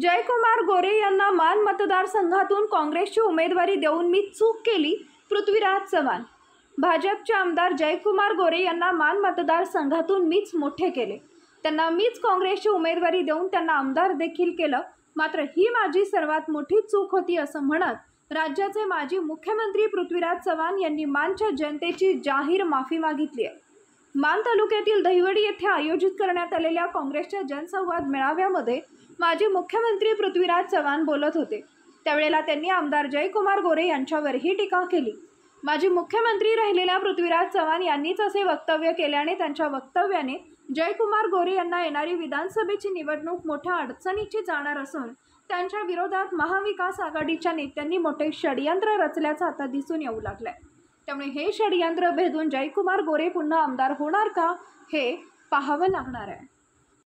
जयकुमार गोरे यांना मान मतदारसंघातून काँग्रेसची उमेदवारी देऊन मी चूक केली, पृथ्वीराज चव्हाण। भाजपचे आमदार जयकुमार गोरे यांना मान मतदारसंघातून मीच मोठे केले, त्यांना मीच काँग्रेसची उमेदवारी देऊन त्यांना आमदार देखील केलं, मात्र ही माझी सर्वात मोठी चूक होती असं म्हणत राज्याचे माजी मुख्यमंत्री पृथ्वीराज चव्हाण यांनी मानच्या जनतेची जाहीर माफी मागितली आहे। मान तालुक्यातील दहिवडी येथे आयोजित करण्यात आलेल्या काँग्रेसच्या जनसंवाद मेळाव्यामध्ये माजी मुख्यमंत्री पृथ्वीराज चव्हाण बोलत होते। त्यावेळेला त्यांनी आमदार जयकुमार गोरे यांच्यावरही टीका केली। माजी मुख्यमंत्री राहिलेल्या पृथ्वीराज चव्हाण यांनीच असे वक्तव्य केल्याने त्यांच्या वक्तव्याने जयकुमार गोरे यांना येणारी विधानसभेची निवडणूक मोठ्या अडचणीची जाणार असून त्यांच्या विरोधात महाविकास आघाडीच्या नेत्यांनी मोठे षडयंत्र रचल्याचं आता दिसून येऊ लागलंय। त्यामुळे हे षडयंत्र भेदून जयकुमार गोरे पुन्हा आमदार होणार का हे पाहावं लागणार आहे।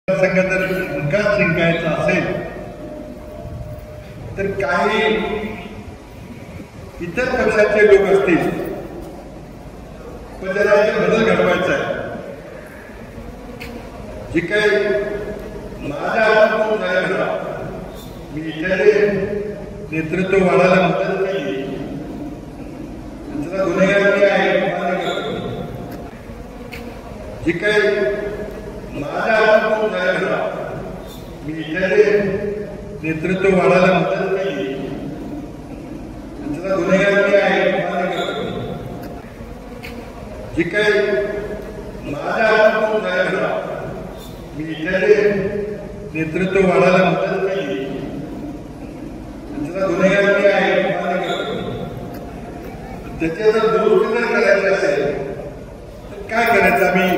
विकास जिंकायचा असेल तर काही इतर पक्षाचे लोक असतील पण त्याला बदल घडवायचा आहे। जे काही माझ्या हातात झालं मी इथे नेतृत्व वाढायला मदत केली, त्याचा गुन्हेगार मी आहे जे काही माझ्या हातात झालं मी इथे नेतृत्व वाढायला मदत केली, त्याचा गुन्हेगार मी आहे जे काही माझ्या हातात झालं मी इथे नेतृत्व वाढायला मदत केली, त्याचा गुन्हेगार मी आहे त्याचे जर दुरुपयोग करायचे असेल तर काय करायचं? आम्ही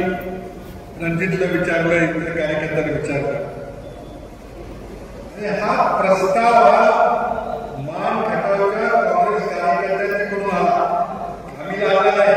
रणजितला विचारलं, इतर कार्यकर्त्यांना विचारलं, हा प्रस्ताव मान खटावच्या काँग्रेस कार्यकर्त्यांकडून आला, आम्ही लावला नाही।